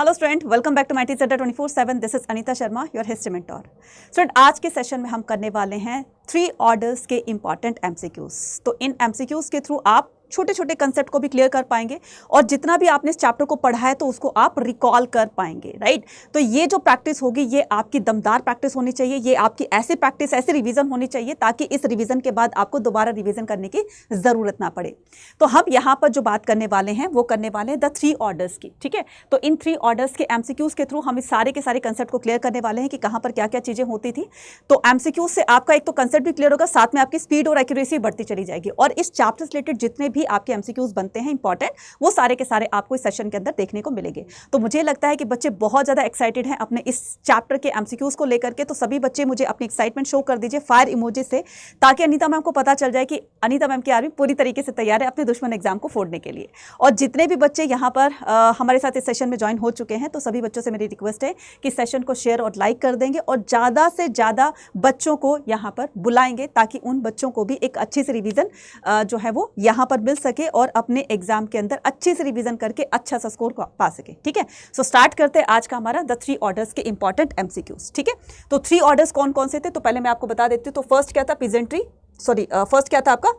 Hello student, welcome back to my teacher 24/7। This is Anita Sharma, your history mentor. Student, आज के session में हम करने वाले हैं 3 ऑर्डर्स के इंपॉर्टेंट एमसीक्यूज। तो इन एमसीक्यूज के थ्रू आप छोटे छोटे कंसेप्ट को भी क्लियर कर पाएंगे और जितना भी आपने इस चैप्टर को पढ़ा है तो उसको आप रिकॉल कर पाएंगे, राइट। तो ये जो प्रैक्टिस होगी ये आपकी दमदार प्रैक्टिस होनी चाहिए, ये आपकी ऐसी प्रैक्टिस, ऐसी रिवीजन होनी चाहिए ताकि इस रिवीजन के बाद आपको दोबारा रिवीजन करने की जरूरत ना पड़े। तो हम यहाँ पर जो बात करने वाले हैं वो करने वाले हैं द 3 ऑर्डर्स की, ठीक है। तो इन 3 ऑर्डर्स के एमसीक्यूज के थ्रू हम इस सारे के सारे कंसेप्ट को क्लियर करने वाले हैं कि कहाँ पर क्या क्या चीजें होती थी। तो एमसीक्यूज से आपका एक तो कंसेप्ट भी क्लियर होगा, साथ में आपकी स्पीड और एक्यूरेसी बढ़ती चली जाएगी और इस चैप्टर से रिलेटेड जितने भी आपके एमसीक्यूज बनते हैं इंपॉर्टेंट, वो सारे के सारे आपको इस सेशन के अंदर देखने को मिलेंगे। तो मुझे लगता है कि बच्चे बहुत ज्यादा एक्साइटेड हैं अपने इस चैप्टर के एमसीक्यूज को लेकर के। तो सभी बच्चे मुझे अपनी एक्साइटमेंट शो कर दीजिए फायर इमोजी से, ताकि अनीता मैम को पता चल जाए कि अनीता मैम की आर्मी पूरी तरीके से तैयार है अपने दुश्मन एग्जाम को फोड़ने के लिए। और जितने भी बच्चे यहाँ पर हमारे साथ इस सेशन में ज्वाइन हो चुके हैं, तो सभी बच्चों से मेरी रिक्वेस्ट है कि सेशन को शेयर और लाइक कर देंगे और ज़्यादा से ज़्यादा बच्चों को यहाँ पर बुलाएंगे ताकि उन बच्चों को भी एक अच्छी सी रिवीजन जो है वो यहाँ पर मिल सके और अपने एग्जाम के अंदर अच्छी से रिवीजन करके अच्छा सा स्कोर पा सके, ठीक है। सो स्टार्ट करते हैं आज का हमारा द 3 ऑर्डर्स के इंपॉर्टेंट एमसीक्यूज, ठीक है। तो 3 ऑर्डर्स कौन कौन से थे तो पहले मैं आपको बता देती हूँ। तो फर्स्ट क्या था, पीजेंट्री, फर्स्ट क्या था आपका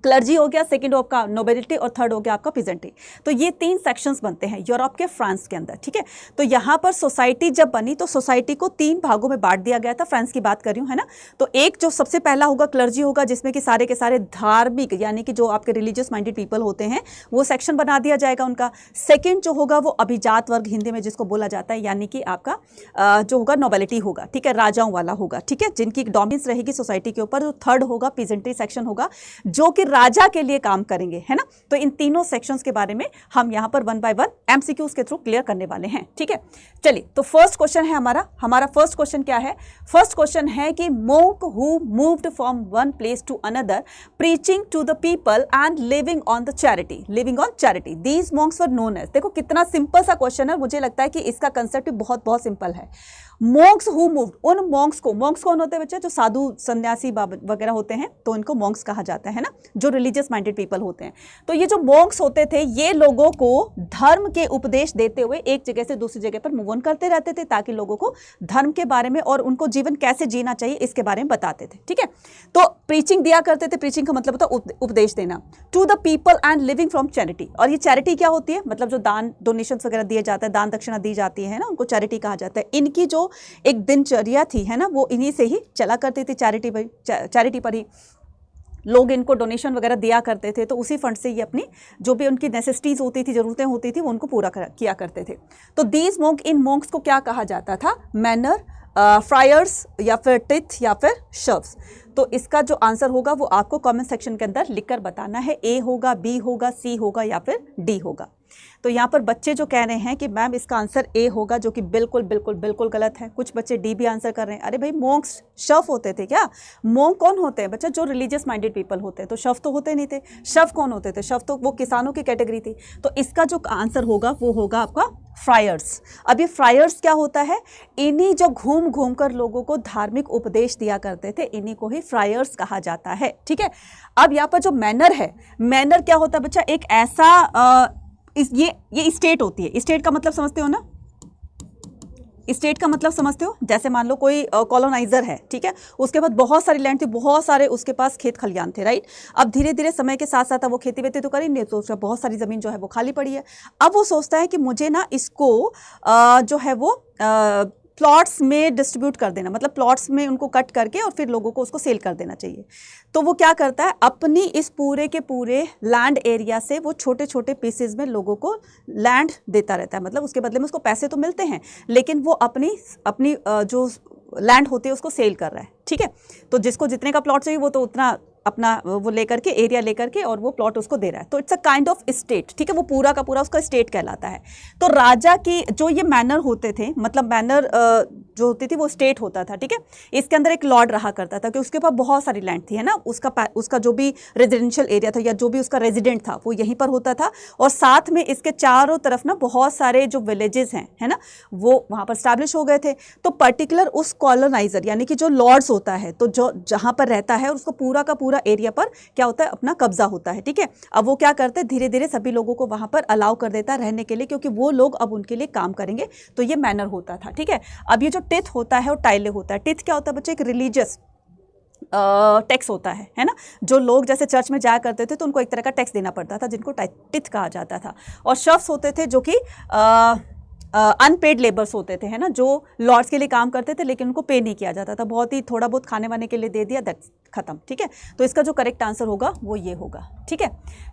क्लर्जी हो गया, सेकंड आपका नोबिलिटी और थर्ड हो गया आपका पीजेंट्री। तो ये 3 सेक्शंस बनते हैं यूरोप के फ्रांस के अंदर, ठीक है। तो यहाँ पर सोसाइटी जब बनी तो सोसाइटी को 3 भागों में बांट दिया गया था। फ्रांस की बात कर रही हूँ, है ना। तो एक जो सबसे पहला होगा क्लर्जी होगा, जिसमें कि सारे के सारे धार्मिक यानी कि जो आपके रिलीजियस माइंडेड पीपल होते हैं वो सेक्शन बना दिया जाएगा उनका। सेकेंड जो होगा वो अभिजात वर्ग हिंदी में जिसको बोला जाता है, यानी कि आपका जो होगा नोबिलिटी होगा, ठीक है, राजाओं वाला होगा, ठीक है, जिनकी डोमिनेंस रहेगी सोसाइटी के ऊपर। थर्ड होगा पीजेंट्री सेक्शन होगा, जो कि राजा के लिए काम करेंगे, है ना। तो इन तीनों सेक्शंस के बारे में हम यहां पर 1 बाय 1 एमसीक्यूज के थ्रू क्लियर करने वाले हैं, ठीक है। चलिए, तो फर्स्ट क्वेश्चन है हमारा फर्स्ट क्वेश्चन क्या है। फर्स्ट क्वेश्चन है कि monk who moved from one place to another preaching to the people and living on charity these monks were known as. देखो कितना सिंपल सा क्वेश्चन है, मुझे लगता है कि इसका कंसेप्ट भी बहुत बहुत सिंपल है। मॉन्क्स हु मूव्ड, उन मॉन्क्स को, मॉन्क्स कौन होते हैं बच्चे, जो साधु सन्यासी वगैरह होते हैं, तो इनको मॉन्क्स कहा जाता है ना, जो रिलीजियस माइंडेड पीपल होते हैं। तो ये जो मॉन्क्स होते थे ये लोगों को धर्म के उपदेश देते हुए एक जगह से दूसरी जगह पर मूव ऑन करते रहते थे, ताकि लोगों को धर्म के बारे में और उनको जीवन कैसे जीना चाहिए इसके बारे में बताते थे, ठीक है। तो प्रीचिंग दिया करते थे, प्रीचिंग का मतलब होता है उपदेश देना, to the people and living from charity. और ये चैरिटी क्या होती है, मतलब जो दान डोनेशन वगैरह दिए जाता है, दान दक्षिणा दी जाती है ना, उनको चैरिटी कहा जाता है। इनकी जो एक दिनचर्या थी, है ना, वो इन्हीं से ही चला करती थी, चैरिटी पर ही लोग इनको डोनेशन वगैरह दिया करते थे। तो उसी फंड से ये अपनी जो भी उनकी नेसेसिटीज होती थी, जरूरतें होती थी, वो उनको पूरा किया करते थे। तो दीज मॉन्क, इन मॉन्क्स को क्या कहा जाता था, मैनर, फ्रायर्स या फिर टिथ या फिर शव्स। तो इसका जो आंसर होगा वो आपको कमेंट सेक्शन के अंदर लिखकर बताना है, ए होगा, बी होगा, सी होगा या फिर डी होगा। तो यहाँ पर बच्चे जो कह रहे हैं कि मैम इसका आंसर ए होगा, जो कि बिल्कुल बिल्कुल बिल्कुल गलत है। कुछ बच्चे डी भी आंसर कर रहे हैं। अरे भाई, मॉन्क्स शव होते थे क्या? मॉन्क कौन होते हैं बच्चा, जो रिलीजियस माइंडेड पीपल होते हैं। तो शव तो होते नहीं थे। शव कौन होते थे, शव तो वो किसानों की कैटेगरी थी। तो इसका जो आंसर होगा वो होगा आपका फ्रायर्स। अब ये फ्रायर्स क्या होता है, इन्हीं जो घूम घूम कर लोगों को धार्मिक उपदेश दिया करते थे, इन्हीं को ही फ्रायर्स कहा जाता है, ठीक है। अब यहाँ पर जो मैनर है, मैनर क्या होता है बच्चा, एक ऐसा ये स्टेट होती है। स्टेट का मतलब समझते हो ना, स्टेट का मतलब समझते हो, जैसे मान लो कोई कॉलोनाइजर है, ठीक है, उसके बाद बहुत सारी लैंड थी, बहुत सारे उसके पास खेत खलियान थे, राइट। अब धीरे धीरे समय के साथ साथ वो खेती वेती तो करी नहीं, तो उसका बहुत सारी ज़मीन जो है वो खाली पड़ी है। अब वो सोचता है कि मुझे ना इसको जो है वो प्लॉट्स में डिस्ट्रीब्यूट कर देना, मतलब प्लॉट्स में उनको कट करके और फिर लोगों को उसको सेल कर देना चाहिए। तो वो क्या करता है, अपनी इस पूरे के पूरे लैंड एरिया से वो छोटे छोटे पीसेज में लोगों को लैंड देता रहता है। मतलब उसके बदले में उसको पैसे तो मिलते हैं, लेकिन वो अपनी जो लैंड होती है उसको सेल कर रहा है, ठीक है। तो जिसको जितने का प्लॉट चाहिए वो तो उतना अपना वो लेकर के, एरिया लेकर के, और वो प्लॉट उसको दे रहा है। तो it's a kind of state, ठीक है, वो पूरा का पूरा उसका स्टेट कहलाता है। तो राजा की जो ये मैनर होते थे, मतलब मैनर जो होती थी वो स्टेट होता था, ठीक है। इसके अंदर एक लॉर्ड रहा करता था कि उसके पास बहुत सारी लैंड थी, है ना, उसका जो भी रेजिडेंशियल एरिया था या जो भी उसका रेजिडेंट था वो यहीं पर होता था। और साथ में इसके चारों तरफ ना बहुत सारे जो विलेजेस हैं, है ना, वो वहाँ पर स्टैब्लिश हो गए थे। तो पर्टिकुलर उस कॉलोनाइजर यानी कि जो लॉर्ड्स होता है, तो जो जहाँ पर रहता है उसको पूरा का पूरा पूरा एरिया पर क्या होता है, अपना कब्जा होता है, ठीक है। अब वो क्या करते हैं, धीरे धीरे सभी लोगों को वहाँ पर अलाउ कर देता है रहने के लिए, क्योंकि वो लोग अब उनके लिए काम करेंगे, तो ये मैनर होता था, ठीक है। अब ये जो टिथ होता है और टाइले होता है, टिथ क्या होता है बच्चे, एक रिलीजियस टैक्स होता है ना। जो लोग जैसे चर्च में जाया करते थे तो उनको एक तरह का टैक्स देना पड़ता था, जिनको टिथ कहा जाता था। और शफ्स होते थे जो कि अनपेड लेबर्स होते थे, है ना, जो लॉर्ड्स के लिए काम करते थे लेकिन उनको पे नहीं किया जाता था, बहुत ही थोड़ा बहुत खाने वाने के लिए दे दिया, दैट्स खत्म, ठीक है। तो इसका जो करेक्ट आंसर होगा वो ये होगा, ठीक है।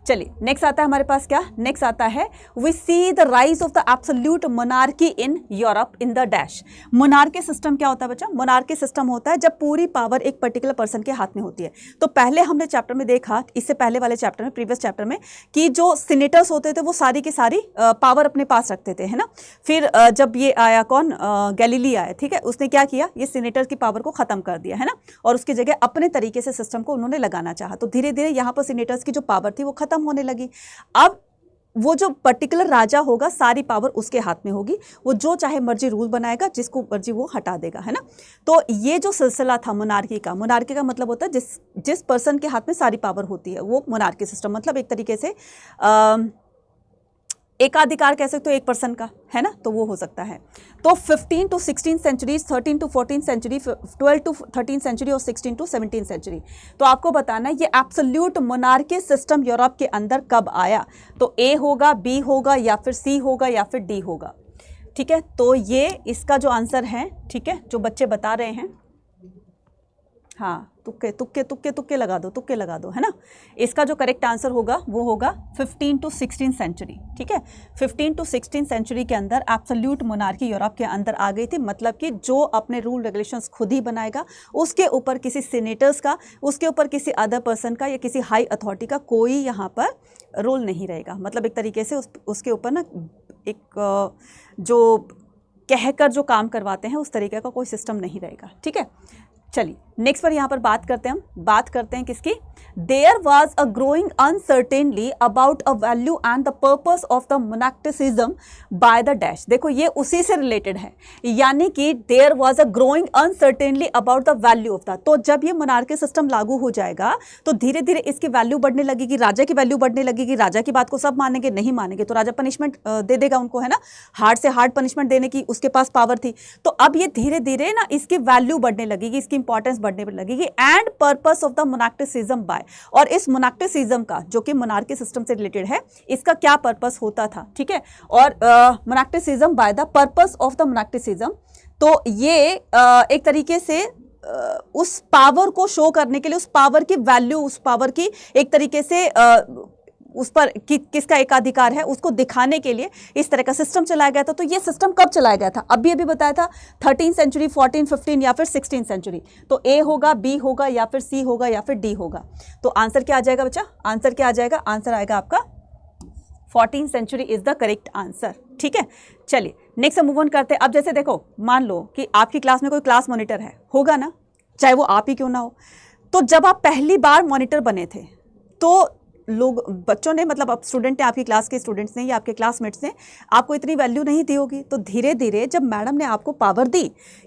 चलिए नेक्स्ट आता है हमारे पास, क्या नेक्स्ट आता है, we see the rise of the absolute monarchy in Europe in the dash. Monarchy system क्या होता है बच्चा, मोनार्की सिस्टम होता है जब पूरी पावर एक पर्टिकुलर पर्सन के हाथ में होती है। तो पहले हमने चैप्टर में देखा, इससे पहले वाले चैप्टर में, प्रीवियस चैप्टर में, कि जो सीनेटर्स होते थे वो सारी की सारी पावर अपने पास रखते थे, है ना। फिर जब ये आया कौन, गैलीली आया, ठीक है, उसने क्या किया, ये सीनेटर की पावर को खत्म कर दिया, है ना, और उसकी जगह अपने तरीके से सिस्टम को उन्होंने लगाना चाहा। तो धीरे धीरे यहाँ पर सीनेटर्स की जो पावर थी वो खत्म होने लगी। अब वो जो पर्टिकुलर राजा होगा सारी पावर उसके हाथ में होगी, वो जो चाहे मर्जी रूल बनाएगा, जिसको मर्जी वो हटा देगा, है ना। तो ये जो सिलसिला था मोनार्की का मतलब होता है जिस पर्सन के हाथ में सारी पावर होती है, वो मोनार्की सिस्टम, मतलब एक तरीके से एकाधिकार कह सकते हो एक पर्सन का, है ना, तो वो हो सकता है। तो 15 to 16 centuries, 13 to 14 century, 12 to 13 century और 16 to 17 सेंचुरी। तो आपको बताना है ये एब्सोल्यूट मोनार्की सिस्टम यूरोप के अंदर कब आया। तो ए होगा, बी होगा, या फिर सी होगा, या फिर डी होगा, ठीक है। तो ये इसका जो आंसर है, ठीक है, जो बच्चे बता रहे हैं, हाँ, तुक्के लगा दो, है ना। इसका जो करेक्ट आंसर होगा वो होगा 15 to 16 सेंचुरी, ठीक है। 15 to 16 सेंचुरी के अंदर एब्सोल्यूट मोनार्की यूरोप के अंदर आ गई थी, मतलब कि जो अपने रूल रेगुलेशंस खुद ही बनाएगा, उसके ऊपर किसी सीनेटर्स का, उसके ऊपर किसी अदर पर्सन का या किसी हाई अथॉरिटी का कोई यहाँ पर रोल नहीं रहेगा। मतलब एक तरीके से उसके ऊपर ना एक जो कहकर जो काम करवाते हैं उस तरीके का कोई सिस्टम नहीं रहेगा, ठीक है। चलिए नेक्स्ट पर यहाँ पर बात करते हैं किसकी, there was a growing uncertainly about a value and the purpose of the monasticism by the dash. देखो ये उसी से रिलेटेड है, यानी कि there was a growing uncertainly about the value of the. तो जब ये मोनार्की सिस्टम लागू हो जाएगा तो धीरे धीरे इसकी वैल्यू बढ़ने लगेगी, राजा की वैल्यू बढ़ने लगेगी, राजा की बात को सब मानेंगे, नहीं मानेंगे तो राजा पनिशमेंट दे देगा उनको, है ना, हार्ड से हार्ड पनिशमेंट देने की उसके पास पावर थी। तो अब ये धीरे धीरे ना इसकी वैल्यू बढ़ने लगेगी, इसकी इंपॉर्टेंस बढ़ने लगेगी। And purpose of the monasticism by, और इस मोनास्टिसिज्म का जो कि मोनार्की सिस्टम से रिलेटेड है, इसका क्या पर्पस होता था, ठीक है। और monasticism by the purpose of the monasticism, तो ये एक तरीके से उस पावर को शो करने के लिए, उस पावर की वैल्यू, उस पावर की एक तरीके से उस पर किसका एकाधिकार है उसको दिखाने के लिए इस तरह का सिस्टम चलाया गया था। तो ये सिस्टम कब चलाया गया था, अभी बताया था 13 सेंचुरी, 14, 15 या फिर 16 सेंचुरी। तो ए होगा, बी होगा, या फिर सी होगा, या फिर डी होगा। तो आंसर क्या आ जाएगा बच्चा, आंसर क्या आ जाएगा, आंसर आएगा आपका 14 century is the correct answer, ठीक है। चलिए नेक्स्ट मूव ऑन करते हैं। अब जैसे देखो, मान लो कि आपकी क्लास में कोई क्लास मॉनिटर है, होगा ना, चाहे वो आप ही क्यों ना हो। तो जब आप पहली बार मॉनिटर बने थे तो लोग, बच्चों ने, मतलब अब स्टूडेंट ने, आपकी क्लास के स्टूडेंट्स ने या आपके क्लासमेट्स ने आपको इतनी वैल्यू नहीं दी होगी। तो धीरे धीरे जब मैडम ने आपको पावर दी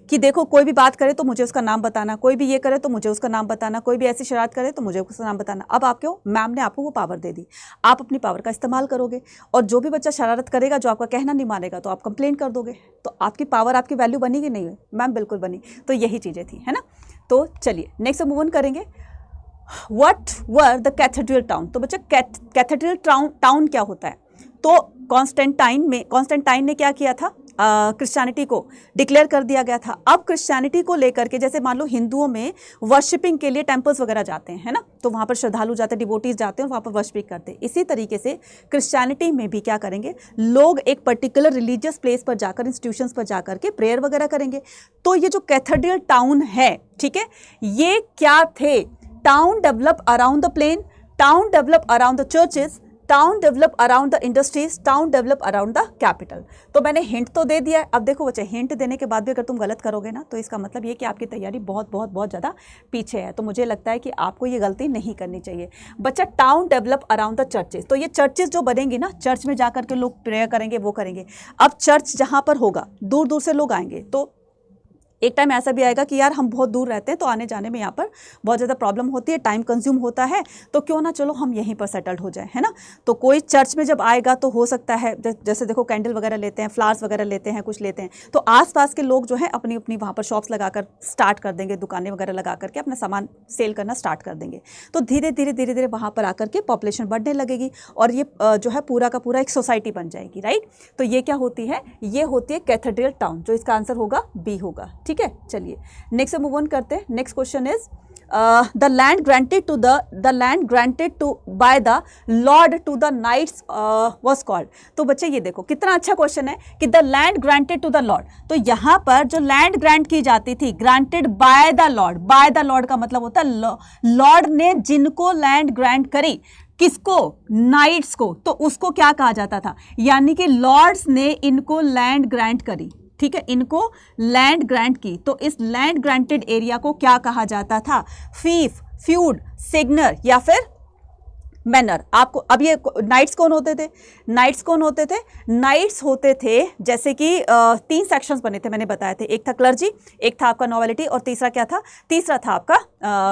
कि देखो कोई भी बात करे तो मुझे उसका नाम बताना, कोई भी ये करे तो मुझे उसका नाम बताना, कोई भी ऐसी शरारत करे तो मुझे उसका नाम बताना, अब आप क्यों, मैम ने आपको वो पावर दे दी, आप अपनी पावर का इस्तेमाल करोगे। और जो भी बच्चा शरारत करेगा, जो आपका कहना नहीं मानेगा, तो आप कंप्लेन कर दोगे। तो आपकी पावर, आपकी वैल्यू बनी कि नहीं? मैम बिल्कुल बनी। तो यही चीज़ें थी, है ना। तो चलिए नेक्स्ट मूव ऑन करेंगे। What were the cathedral town? तो बच्चा कैथेड्रल टाउन क्या होता है? तो कॉन्स्टेंटाइन ने क्या किया था, क्रिश्चियनिटी को डिक्लेयर कर दिया गया था। अब क्रिश्चियनिटी को लेकर के, जैसे मान लो हिंदुओं में वर्शिपिंग के लिए टेम्पल्स वगैरह जाते हैं, है ना, तो वहाँ पर श्रद्धालु जाते हैं, डिवोटीज जाते हैं, वहाँ पर वर्शिपिंग करते हैं। इसी तरीके से क्रिश्चियनिटी में भी क्या करेंगे, लोग एक पर्टिकुलर रिलीजियस प्लेस पर जाकर, इंस्टीट्यूशंस पर जाकर के प्रेयर वगैरह करेंगे। तो ये जो कैथेड्रल टाउन है, ठीक है, ये क्या थे, town develop around the plain, town develop around the churches, town develop around the industries, town develop around the capital. तो मैंने हिंट तो दे दिया है। अब देखो बच्चे, हिंट देने के बाद भी अगर तुम गलत करोगे ना, तो इसका मतलब ये कि आपकी तैयारी बहुत बहुत बहुत ज़्यादा पीछे है। तो मुझे लगता है कि आपको ये गलती नहीं करनी चाहिए। बच्चा, town develop around the churches, तो ये चर्चेज जो बनेंगी ना, चर्च में जाकर के लोग प्रेयर करेंगे, वो करेंगे। अब चर्च जहाँ पर होगा, दूर दूर से लोग आएंगे, तो एक टाइम ऐसा भी आएगा कि यार हम बहुत दूर रहते हैं तो आने जाने में यहाँ पर बहुत ज़्यादा प्रॉब्लम होती है, टाइम कंज्यूम होता है, तो क्यों ना चलो हम यहीं पर सेटल्ड हो जाए, है ना। तो कोई चर्च में जब आएगा तो हो सकता है जैसे देखो कैंडल वगैरह लेते हैं, फ्लावर्स वगैरह लेते हैं, कुछ लेते हैं, तो आसपास के लोग जो है अपनी अपनी वहाँ पर शॉप्स लगाकर स्टार्ट कर देंगे, दुकानें वगैरह लगा करके अपना सामान सेल करना स्टार्ट कर देंगे। तो धीरे धीरे वहाँ पर आकर के पॉपुलेशन बढ़ने लगेगी और ये जो है पूरा का पूरा एक सोसाइटी बन जाएगी, राइट। तो ये क्या होती है, ये होती है कैथेड्रल टाउन, जो इसका आंसर होगा बी होगा, ठीक है। चलिए नेक्स्ट मूव ऑन करते हैं। Next question is the land granted to by the lord to the knights was called। तो बच्चे ये देखो कितना अच्छा क्वेश्चन है कि the land granted to the lord, तो यहाँ पर जो लैंड ग्रांट की जाती थी, granted by the Lord, bye the Lord का मतलब होता है लॉर्ड ने जिनको लैंड ग्रांट करी, किसको, नाइट्स को, तो उसको क्या कहा जाता था, यानी कि लॉर्ड्स ने इनको लैंड ग्रांट करी, ठीक है, इनको लैंड ग्रांट की, तो इस लैंड ग्रांटेड एरिया को क्या कहा जाता था, फीफ, फ्यूड, सिग्नर या फिर मैनर। आपको अब ये नाइट्स कौन होते थे, नाइट्स कौन होते थे, नाइट्स होते थे जैसे कि 3 सेक्शंस बने थे, मैंने बताया थे, एक था क्लर्जी, एक था आपका नॉवेलिटी और तीसरा क्या था, तीसरा था आपका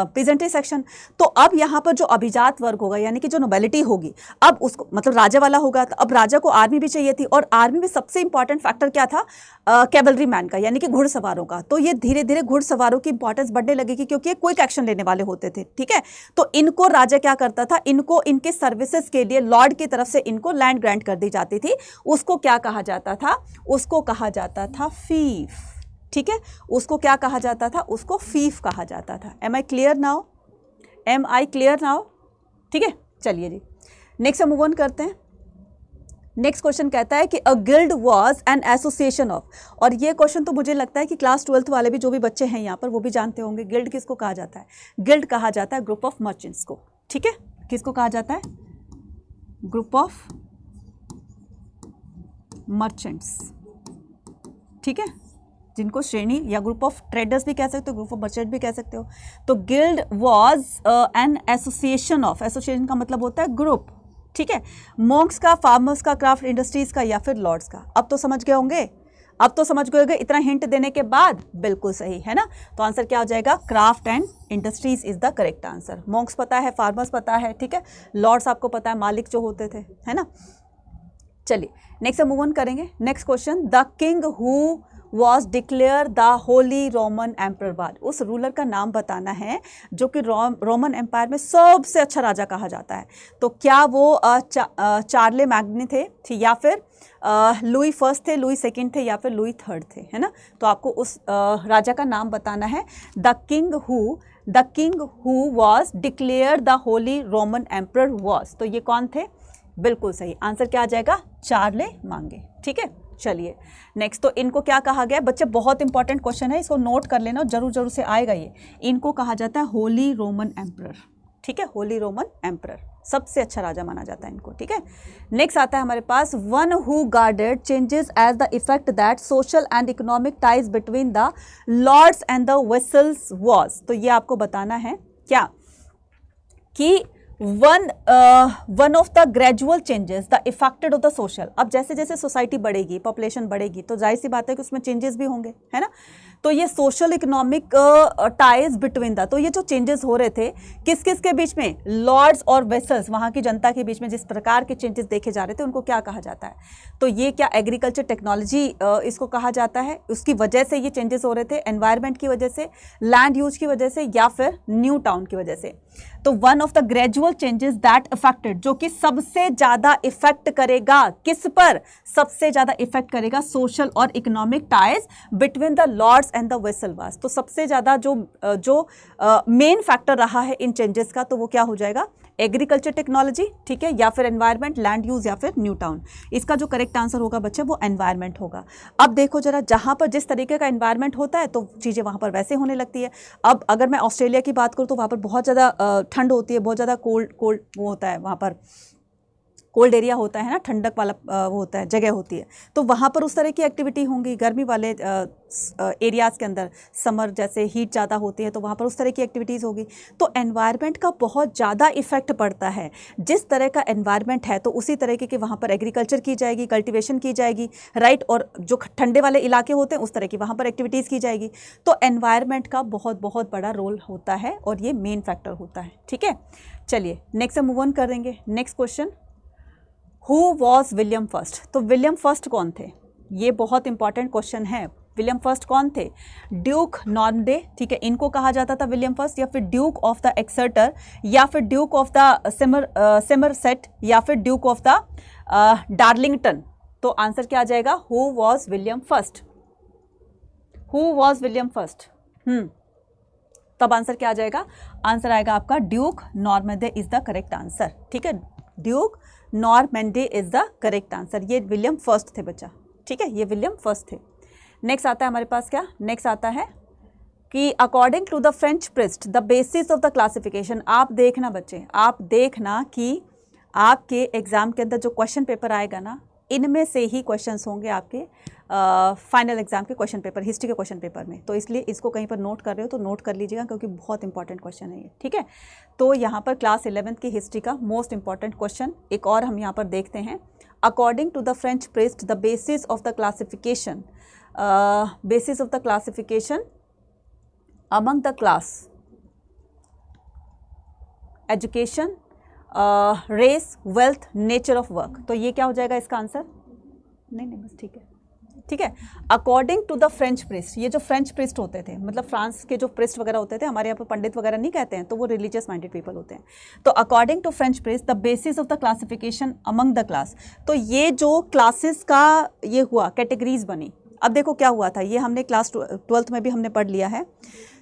प्रेजेंटरी सेक्शन। तो अब यहाँ पर जो अभिजात वर्ग होगा यानी कि जो नॉवेलिटी होगी, अब उसको मतलब राजा वाला होगा, तो अब राजा को आर्मी भी चाहिए थी और आर्मी में सबसे इंपॉर्टेंट फैक्टर क्या था, कैवलरी मैन का यानी कि घुड़सवारों का। तो ये धीरे धीरे घुड़सवारों की इंपॉर्टेंस बढ़ने लगेगी क्योंकि ये क्विक एक्शन लेने वाले होते थे, ठीक है। तो इनको राजा क्या करता था, इनको इनके सर्विसेज के लिए लॉर्ड की तरफ से इनको लैंड ग्रांट कर दी जाती थी, उसको क्या कहा जाता था, उसको कहा जाता था फीफ, ठीक है, उसको क्या कहा जाता था, उसको फीफ कहा जाता था। Am I clear now, am I clear now, ठीक है। चलिए जी नेक्स्ट मूव ऑन करते हैं। नेक्स्ट क्वेश्चन कहता है कि a guild was an association of, और ये क्वेश्चन तो मुझे लगता है कि क्लास 12th वाले भी जो भी बच्चे हैं यहाँ पर वो भी जानते होंगे, गिल्ड किसको कहा जाता है, गिल्ड कहा जाता है ग्रुप ऑफ मर्चेंट्स को, ठीक है, किसको कहा जाता है, ग्रुप ऑफ मर्चेंट्स, ठीक है, जिनको श्रेणी या ग्रुप ऑफ ट्रेडर्स भी कह सकते हो, ग्रुप ऑफ मर्चेंट भी कह सकते हो। तो guild was an association of, association का मतलब होता है ग्रुप, ठीक है, मॉन्क्स का, फार्मर्स का, क्राफ्ट इंडस्ट्रीज का या फिर लॉर्ड्स का। अब तो समझ गए होंगे, अब तो समझ गए होंगे इतना हिंट देने के बाद, बिल्कुल सही है ना। तो आंसर क्या हो जाएगा, craft and industries is the correct answer. Monks पता है, फार्मर्स पता है, ठीक है, लॉर्ड्स आपको पता है मालिक जो होते थे, है ना। चलिए नेक्स्ट मूव ऑन करेंगे। Next question, the king who was declare the Holi Roman emperor बाद, उस रूलर का नाम बताना है जो कि रोमन एम्पायर में सबसे अच्छा राजा कहा जाता है। तो क्या वो चार्ले मैग्नी थे, या फिर लुई फर्स्ट थे, लुई सेकंड थे या फिर लुई थर्ड थे, है ना। तो आपको उस राजा का नाम बताना है। The king who was declare the Holi Roman emperor was, तो ये कौन थे, बिल्कुल सही आंसर क्या आ जाएगा, चार्ले मांगे, ठीक है। चलिए नेक्स्ट, तो इनको क्या कहा गया बच्चे, बहुत इंपॉर्टेंट क्वेश्चन है, इसको नोट कर लेना, जरूर से आएगा ये। इनको कहा जाता है होली रोमन एम्परर, ठीक है, होली रोमन एम्परर सबसे अच्छा राजा माना जाता है इनको, ठीक है। नेक्स्ट आता है हमारे पास, one who guarded changes as the effect that social and economic ties between the lords and the vessels was, तो ये आपको बताना है क्या कि one of the gradual changes the effected of the social. अब जैसे जैसे सोसाइटी बढ़ेगी, पॉपुलेशन बढ़ेगी, तो जाहिर सी बात है कि उसमें चेंजेस भी होंगे, है ना। तो ये social economic ties between the, तो ये जो चेंजेस हो रहे थे किस किस के बीच में, लॉर्ड्स और वेसल्स, वहाँ की जनता के बीच में जिस प्रकार के चेंजेस देखे जा रहे थे उनको क्या कहा जाता है, तो ये क्या एग्रीकल्चर टेक्नोलॉजी इसको कहा जाता है, उसकी वजह से ये चेंजेस हो रहे थे, एनवायरनमेंट की वजह से, लैंड यूज की वजह से या फिर न्यू टाउन की वजह से। तो one of the gradual changes that affected, जो कि सबसे ज्यादा इफेक्ट करेगा किस पर, सबसे ज्यादा इफेक्ट करेगा सोशल और economic ties between the lords and the vessels was. तो सबसे ज्यादा जो मेन फैक्टर रहा है इन चेंजेस का, तो वो क्या हो जाएगा, एग्रीकल्चर टेक्नोलॉजी, ठीक है, या फिर एनवायरनमेंट, लैंड यूज या फिर न्यू टाउन। इसका जो करेक्ट आंसर होगा बच्चे वो एनवायरनमेंट होगा। अब देखो जरा, जहां पर जिस तरीके का एनवायरनमेंट होता है तो चीज़ें वहां पर वैसे होने लगती है। अब अगर मैं ऑस्ट्रेलिया की बात करूँ तो वहां पर बहुत ज़्यादा ठंड होती है, बहुत ज़्यादा कोल्ड वो होता है वहां पर, कोल्ड एरिया होता है ना, ठंडक वाला वो होता है, जगह होती है, तो वहाँ पर उस तरह की एक्टिविटी होंगी। गर्मी वाले एरियाज़ के अंदर समर जैसे हीट ज़्यादा होती है तो वहाँ पर उस तरह की एक्टिविटीज़ होगी। तो एनवायरनमेंट का बहुत ज़्यादा इफेक्ट पड़ता है। जिस तरह का एनवायरनमेंट है तो उसी तरीके की वहाँ पर एग्रीकल्चर की जाएगी, कल्टिवेशन की जाएगी, राइट। और जो ठंडे वाले इलाके होते हैं उस तरह की वहाँ पर एक्टिविटीज़ की जाएगी। तो एनवायरनमेंट का बहुत बहुत बड़ा रोल होता है और ये मेन फैक्टर होता है। ठीक है, चलिए नेक्स्ट हम मूव ऑन करेंगे। Next question, who was William first? तो विलियम फर्स्ट कौन थे? ये बहुत इंपॉर्टेंट क्वेश्चन है। विलियम फर्स्ट कौन थे? ड्यूक नॉर्मडे, ठीक है, इनको कहा जाता था विलियम फर्स्ट, या फिर ड्यूक ऑफ द एक्सर्टर, या फिर ड्यूक ऑफ द सिमरसेट, या फिर ड्यूक ऑफ द डार्लिंगटन। तो आंसर क्या आ जाएगा? Who was William first? Who was William first? तब आंसर क्या आ जाएगा? आंसर आएगा आपका duke Normandy is the correct answer. ठीक है, duke Normandy is the correct answer. ये विलियम फर्स्ट थे बच्चा, ठीक है, ये विलियम फर्स्ट थे। नेक्स्ट आता है हमारे पास क्या? नेक्स्ट आता है कि according to the French priest the basis of the classification. आप देखना बच्चे, आप देखना कि आपके एग्जाम के अंदर जो क्वेश्चन पेपर आएगा ना, इनमें से ही क्वेश्चंस होंगे आपके फाइनल एग्जाम के क्वेश्चन पेपर, हिस्ट्री के क्वेश्चन पेपर में। तो इसलिए इसको कहीं पर नोट कर रहे हो तो नोट कर लीजिएगा, क्योंकि बहुत इंपॉर्टेंट क्वेश्चन है ये। ठीक है, तो यहाँ पर क्लास 11th की हिस्ट्री का मोस्ट इंपॉर्टेंट क्वेश्चन एक और हम यहाँ पर देखते हैं। According to the French priest the basis of the classification, basis of the classification among the class, education, race, wealth, nature of work. तो ये क्या हो जाएगा इसका आंसर? नहीं बस ठीक है, ठीक है। According to the French priest, ये जो फ्रेंच प्रिस्ट होते थे, मतलब फ्रांस के जो प्रिस्ट वगैरह होते थे, हमारे यहाँ पर पंडित वगैरह नहीं कहते हैं, तो वो रिलीजियस माइंडेड पीपल होते हैं। तो according to French priest the basis of the classification among the class. तो ये जो क्लासेस का ये हुआ, कैटेगरीज बनी। अब देखो क्या हुआ था, ये हमने क्लास 12th में भी हमने पढ़ लिया है।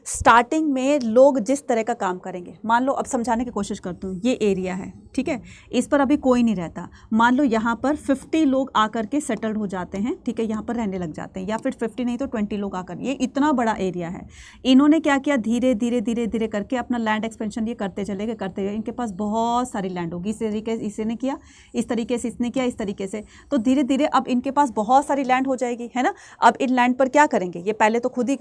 स्टार्टिंग में लोग जिस तरह का काम करेंगे, मान लो अब समझाने की कोशिश करती हूँ, ये एरिया है, ठीक है, इस पर अभी कोई नहीं रहता। मान लो यहाँ पर 50 लोग आकर के सेटल्ड हो जाते हैं, ठीक है, यहाँ पर रहने लग जाते हैं, या फिर 50 नहीं तो 20 लोग आकर, ये इतना बड़ा एरिया है। इन्होंने क्या किया, धीरे धीरे धीरे धीरे करके अपना लैंड एक्सपेंशन ये करते चले गए, करते गए। इनके पास बहुत सारी लैंड होगी, इस तरीके से इसने किया, इस तरीके से इसने किया, इस तरीके से, तो धीरे धीरे अब इनके पास बहुत सारी लैंड हो जाएगी, है ना। अब इन लैंड पर क्या करेंगे, ये पहले तो खुद ही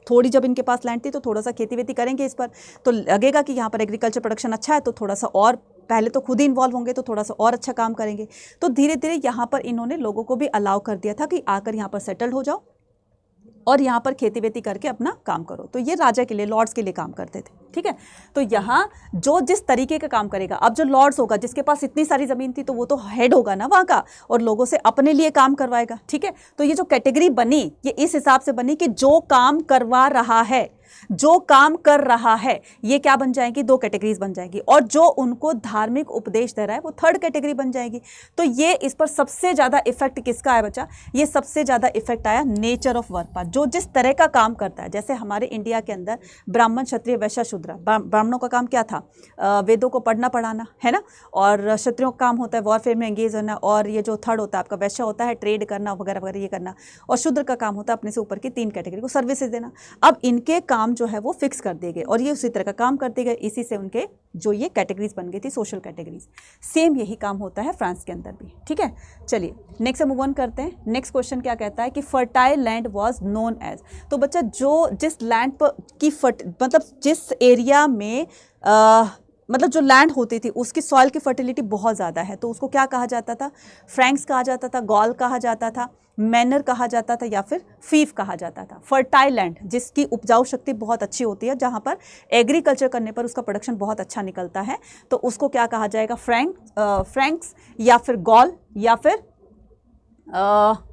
थोड़ी जब इनके पास लैंड थी तो थोड़ा सा खेती वेती करेंगे इस पर, तो लगेगा कि यहाँ पर एग्रीकल्चर प्रोडक्शन अच्छा है, तो थोड़ा सा और पहले तो खुद ही इन्वॉल्व होंगे, तो थोड़ा सा और अच्छा काम करेंगे। तो धीरे धीरे यहाँ पर इन्होंने लोगों को भी अलाउ कर दिया था कि आकर यहाँ पर सेटल्ड हो जाओ और यहाँ पर खेती वेती करके अपना काम करो। तो ये राजा के लिए, लॉर्ड्स के लिए काम करते थे, ठीक है। तो यहाँ जो जिस तरीके का काम करेगा, अब जो लॉर्ड्स होगा, जिसके पास इतनी सारी ज़मीन थी, तो वो तो हेड होगा ना वहाँ का, और लोगों से अपने लिए काम करवाएगा, ठीक है। तो ये जो कैटेगरी बनी, ये इस हिसाब से बनी कि जो काम करवा रहा है, जो काम कर रहा है, ये क्या बन जाएगी, दो कैटेगरीज बन जाएगी। और जो उनको धार्मिक उपदेश दे रहा है वो थर्ड कैटेगरी बन जाएगी। तो ये इस पर सबसे ज़्यादा इफेक्ट किसका आया बच्चा? ये सबसे ज़्यादा इफेक्ट आया नेचर ऑफ वर्क पर, जो जिस तरह का काम करता है। जैसे हमारे इंडिया के अंदर ब्राह्मण, क्षत्रिय, वैश्य, शूद्र, ब्राह्मणों का काम क्या था, वेदों को पढ़ना पढ़ाना, है ना, और क्षत्रियों का काम होता है वॉरफेयर में एंगेज होना, और ये जो थर्ड होता है आपका वैश्य होता है ट्रेड करना वगैरह वगैरह ये करना, और शूद्र का काम होता है अपने से ऊपर की 3 कैटेगरी को सर्विसेज देना। अब इनके काम जो है वो फिक्स कर दिए गए और ये उसी तरह का काम करते गए, इसी से उनके जो ये कैटेगरीज बन गई थी, सोशल कैटेगरीज। सेम यही काम होता है फ्रांस के अंदर भी, ठीक है। चलिए नेक्स्ट मूव ऑन करते हैं। नेक्स्ट क्वेश्चन क्या कहता है कि fertile land was known as. तो बच्चा जो जिस लैंड पर की मतलब जिस एरिया में मतलब जो लैंड होती थी उसकी सॉइल की फर्टिलिटी बहुत ज़्यादा है, तो उसको क्या कहा जाता था? फ्रैंक्स कहा जाता था, गॉल कहा जाता था, मैनर कहा जाता था, या फिर फीफ कहा जाता था। फर्टाइल लैंड जिसकी उपजाऊ शक्ति बहुत अच्छी होती है, जहाँ पर एग्रीकल्चर करने पर उसका प्रोडक्शन बहुत अच्छा निकलता है, तो उसको क्या कहा जाएगा? फ्रैंक्स या फिर गॉल या फिर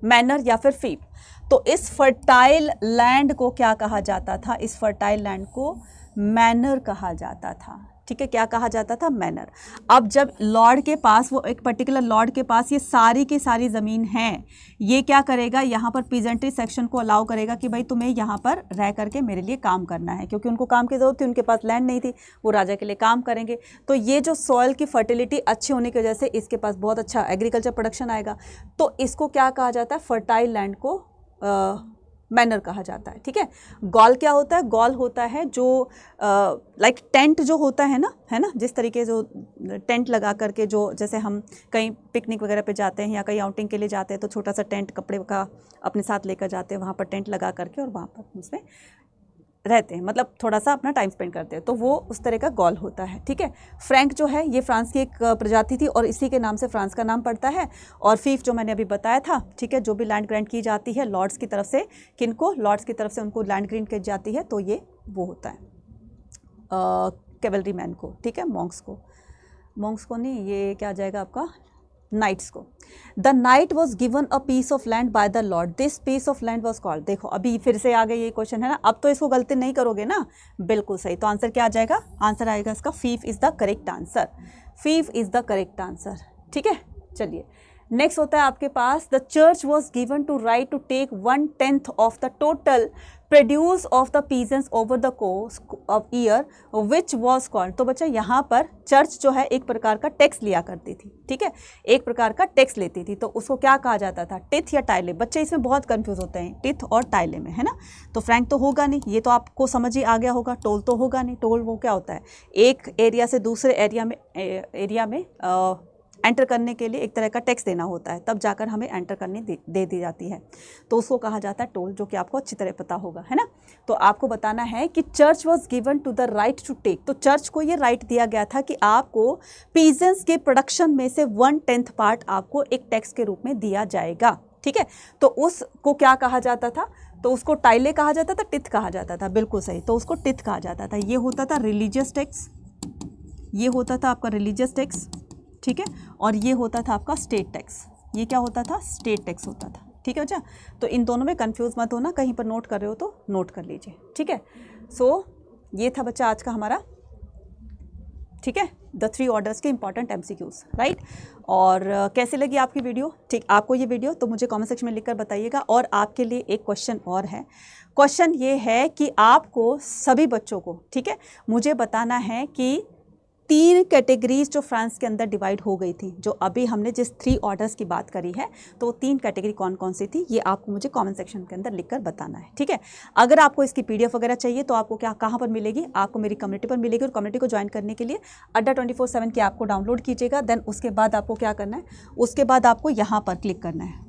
मैनर या फिर फीफ। तो इस फर्टाइल लैंड को क्या कहा जाता था? इस फर्टाइल लैंड को मैनर कहा जाता था, ठीक है। क्या कहा जाता था? मैनर। अब जब लॉर्ड के पास, वो एक पर्टिकुलर लॉर्ड के पास ये सारी की सारी ज़मीन है, ये क्या करेगा, यहाँ पर पीजेंट्री सेक्शन को अलाउ करेगा कि भाई तुम्हें यहाँ पर रह करके मेरे लिए काम करना है, क्योंकि उनको काम की ज़रूरत थी, उनके पास लैंड नहीं थी, वो राजा के लिए काम करेंगे। तो ये जो सॉइल की फर्टिलिटी अच्छी होने की वजह से इसके पास बहुत अच्छा एग्रीकल्चर प्रोडक्शन आएगा। तो इसको क्या कहा जाता है? फर्टाइल लैंड को मैनर कहा जाता है, ठीक है। गॉल क्या होता है? गॉल होता है जो लाइक टेंट जो होता है ना, जिस तरीके जो टेंट लगा करके, जो जैसे हम कहीं पिकनिक वगैरह पे जाते हैं या कहीं आउटिंग के लिए जाते हैं तो छोटा सा टेंट कपड़े का अपने साथ लेकर जाते हैं, वहाँ पर टेंट लगा करके और वहाँ पर उसमें रहते हैं, मतलब थोड़ा सा अपना टाइम स्पेंड करते हैं, तो वो उस तरह का गॉल होता है, ठीक है। फ्रैंक जो है ये फ्रांस की एक प्रजाति थी और इसी के नाम से फ्रांस का नाम पड़ता है। और फीफ जो मैंने अभी बताया था, ठीक है, जो भी लैंड ग्रांट की जाती है लॉर्ड्स की तरफ से, किनको? लॉर्ड्स की तरफ से उनको लैंड ग्रांट की जाती है, तो ये वो होता है कैवलरी मैन को, ठीक है, मॉन्क्स को नहीं, ये क्या आ जाएगा आपका? नाइट्स को। The knight was given a piece of land by the lord, this piece of land was called. देखो अभी फिर से आ गया ये क्वेश्चन, है ना, अब तो इसको गलती नहीं करोगे ना, बिल्कुल सही। तो आंसर क्या आ जाएगा? आंसर आएगा इसका fief is the correct answer, fief is the correct answer, ठीक है। चलिए नेक्स्ट होता है आपके पास, the church was given to right to take 1/10 of the total produce of the peasants over the course of year which was called. तो बच्चा यहाँ पर चर्च जो है एक प्रकार का टैक्स लिया करती थी, ठीक है, एक प्रकार का टैक्स लेती थी, तो उसको क्या कहा जाता था? टिथ या टाइले? बच्चे इसमें बहुत कंफ्यूज होते हैं टिथ और टाइले में, है ना। तो फ्रैंक तो होगा नहीं, ये तो आपको समझ ही आ गया होगा। टोल तो होगा नहीं, टोल वो क्या होता है? एक एरिया से दूसरे एरिया में एंटर करने के लिए एक तरह का टैक्स देना होता है, तब जाकर हमें एंटर करने दे दी जाती है, तो उसको कहा जाता है टोल, जो कि आपको अच्छी तरह पता होगा, है ना। तो आपको बताना है कि church was given to the right to take, तो चर्च को ये राइट दिया गया था कि आपको पीजेंट्स के प्रोडक्शन में से 1/10 पार्ट आपको एक टैक्स के रूप में दिया जाएगा, ठीक है। तो उसको क्या कहा जाता था? तो उसको टाइले कहा जाता था, टिथ कहा जाता था, बिल्कुल सही, तो उसको टिथ कहा जाता था। ये होता था रिलीजियस टैक्स, ये होता था आपका रिलीजियस टैक्स, ठीक है, और ये होता था आपका स्टेट टैक्स। ये क्या होता था? स्टेट टैक्स होता था, ठीक है बच्चा। तो इन दोनों में कंफ्यूज मत होना, कहीं पर नोट कर रहे हो तो नोट कर लीजिए, ठीक है। सो ये था बच्चा आज का हमारा, ठीक है, द 3 ऑर्डर्स के इंपॉर्टेंट एमसीक्यूज, राइट। और कैसे लगी आपकी वीडियो? ठीक, आपको ये वीडियो तो मुझे कमेंट सेक्शन में लिखकर बताइएगा। और आपके लिए एक क्वेश्चन और है, क्वेश्चन ये है कि आपको सभी बच्चों को, ठीक है, मुझे बताना है कि 3 कैटेगरीज जो फ्रांस के अंदर डिवाइड हो गई थी, जो अभी हमने जिस 3 ऑर्डर्स की बात करी है, तो 3 कैटेगरी कौन कौन सी थी, ये आपको मुझे कमेंट सेक्शन के अंदर लिखकर बताना है, ठीक है। अगर आपको इसकी पीडीएफ वगैरह चाहिए तो आपको कहाँ पर मिलेगी? आपको मेरी कम्युनिटी पर मिलेगी, और कम्युनिटी को ज्वाइन करने के लिए अड्डा 24/7 की ऐप को डाउनलोड कीजिएगा। देन उसके बाद आपको क्या करना है? उसके बाद आपको यहाँ पर क्लिक करना है,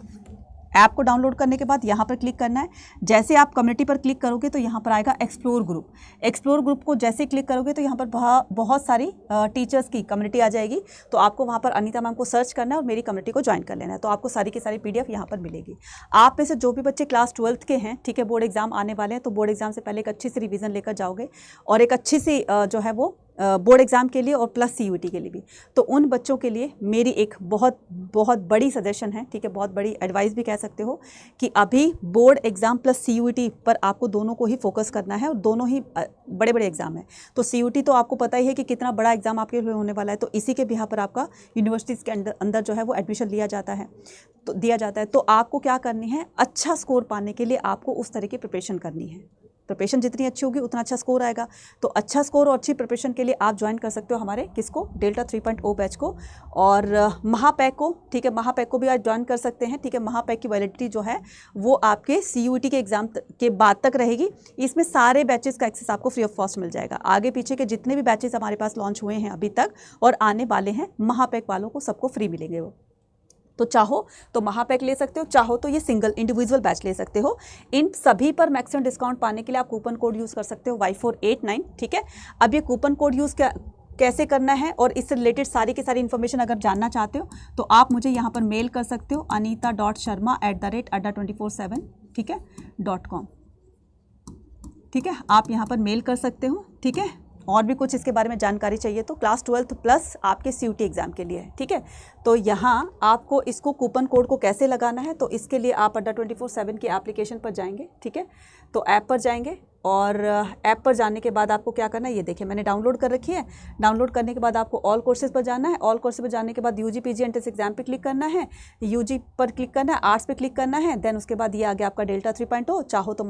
ऐप को डाउनलोड करने के बाद यहाँ पर क्लिक करना है। जैसे आप कम्युनिटी पर क्लिक करोगे तो यहाँ पर आएगा एक्सप्लोर ग्रुप। एक्सप्लोर ग्रुप को जैसे क्लिक करोगे तो यहाँ पर बहुत सारी टीचर्स की कम्युनिटी आ जाएगी, तो आपको वहाँ पर अनीता मैम को सर्च करना है और मेरी कम्युनिटी को ज्वाइन कर लेना है, तो आपको सारी की सारी पीडीएफ यहाँ पर मिलेगी। आप में से जो भी बच्चे क्लास 12th के हैं, ठीक है, बोर्ड एग्जाम आने वाले हैं, तो बोर्ड एग्जाम से पहले एक अच्छी सी रिवीजन लेकर जाओगे और एक अच्छी सी जो है वो बोर्ड एग्ज़ाम के लिए और प्लस सीयूटी के लिए भी। तो उन बच्चों के लिए मेरी एक बहुत बहुत बड़ी सजेशन है, ठीक है, बहुत बड़ी एडवाइस भी कह सकते हो, कि अभी बोर्ड एग्ज़ाम प्लस सीयूटी पर आपको दोनों को ही फोकस करना है, और दोनों ही बड़े बड़े एग्जाम है। तो सीयूटी तो आपको पता ही है कि कितना बड़ा एग्जाम आपके लिए होने वाला है, तो इसी के बिहार पर आपका यूनिवर्सिटीज़ के अंदर जो है वो एडमिशन दिया जाता है। तो आपको क्या करनी है? अच्छा स्कोर पाने के लिए आपको उस तरह की प्रिपरेशन करनी है। प्रिपरेशन जितनी अच्छी होगी उतना अच्छा स्कोर आएगा। तो अच्छा स्कोर और अच्छी प्रिपरेशन के लिए आप ज्वाइन कर सकते हो हमारे किसको? डेल्टा 3.0 बैच को, और महापैक को, ठीक है, महापैक को भी आप ज्वाइन कर सकते हैं, ठीक है। महापैक की वैलिडिटी जो है वो आपके सीयूटी के एग्जाम के बाद तक रहेगी। इसमें सारे बैचेस का एक्सेस आपको फ्री ऑफ कॉस्ट मिल जाएगा। आगे पीछे के जितने भी बैचेस हमारे पास लॉन्च हुए हैं अभी तक और आने वाले हैं, महापैक वालों को सबको फ्री मिलेंगे वो। तो चाहो तो महापैक ले सकते हो, चाहो तो ये सिंगल इंडिविजुअल बैच ले सकते हो। इन सभी पर मैक्सिमम डिस्काउंट पाने के लिए आप कूपन कोड यूज़ कर सकते हो Y489, ठीक है। अब ये कूपन कोड यूज़ कैसे करना है और इससे रिलेटेड सारी की सारी इन्फॉर्मेशन अगर जानना चाहते हो तो आप मुझे यहाँ पर मेल कर सकते हो anita.sharma@adda247, ठीक है .com, ठीक है। आप यहाँ पर मेल कर सकते हो, ठीक है। और भी कुछ इसके बारे में जानकारी चाहिए तो क्लास 12th प्लस आपके सीयूटी एग्जाम के लिए है, ठीक है। तो यहाँ आपको इसको कूपन कोड को कैसे लगाना है, तो इसके लिए आप अड्डा 24/7 की एप्लीकेशन पर जाएंगे, ठीक है। तो ऐप पर जाएंगे और ऐप पर जाने के बाद आपको क्या करना है, ये देखिए मैंने डाउनलोड कर रखी है। डाउनलोड करने के बाद आपको ऑल कोर्सेज पर जाना है। ऑल कोर्सेज पर जाने के बाद यूजी पीजी एंट्रेंस एग्जाम पे क्लिक करना है, यूजी पर क्लिक करना है, आर्ट्स पे क्लिक करना है। देन उसके बाद ये आ गया आपका डेल्टा 3.0। चाहो तो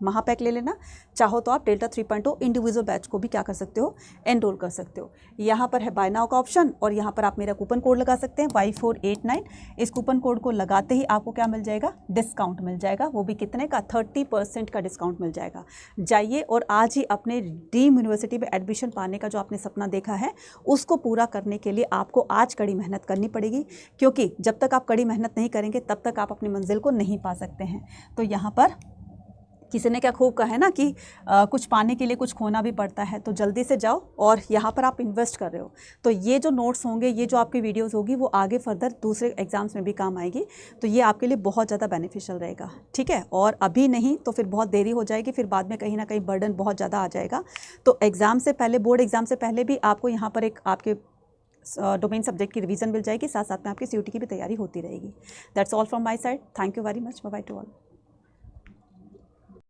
महापैक ले लेना, चाहो तो आप डेल्टा 3.0 इंडिविजुअल बैच को भी क्या कर सकते हो, एनरोल कर सकते हो। यहाँ पर है बाय नाउ का ऑप्शन और यहाँ पर आप मेरा कूपन कोड लगा सकते हैं Y489। इस कूपन कोड को लगाते ही आपको क्या मिल जाएगा, डिस्काउंट मिल जाएगा, वो भी कितने का, 30% का डिस्काउंट मिल जाएगा। जाइए और आज ही अपने ड्रीम यूनिवर्सिटी में एडमिशन पाने का जो आपने सपना देखा है उसको पूरा करने के लिए आपको आज कड़ी मेहनत करनी पड़ेगी, क्योंकि जब तक आप कड़ी मेहनत नहीं करेंगे तब तक आप अपनी मंजिल को नहीं पा सकते हैं। तो यहाँ पर किसी ने क्या खूब कहा है ना कि कुछ पाने के लिए कुछ खोना भी पड़ता है, तो जल्दी से जाओ और यहाँ पर आप इन्वेस्ट कर रहे हो तो ये जो नोट्स होंगे, ये जो आपकी वीडियोस होगी वो आगे फर्दर दूसरे एग्जाम्स में भी काम आएगी, तो ये आपके लिए बहुत ज़्यादा बेनिफिशियल रहेगा, ठीक है। और अभी नहीं तो फिर बहुत देरी हो जाएगी, फिर बाद में कहीं ना कहीं बर्डन बहुत ज़्यादा आ जाएगा। तो एग्ज़ाम से पहले, बोर्ड एग्ज़ाम से पहले भी आपको यहाँ पर एक आपके डोमेन सब्जेक्ट की रिवीजन मिल जाएगी, साथ साथ में आपकी CUT की भी तैयारी होती रहेगी। That's all from my side. Thank you very much. Bye bye to all.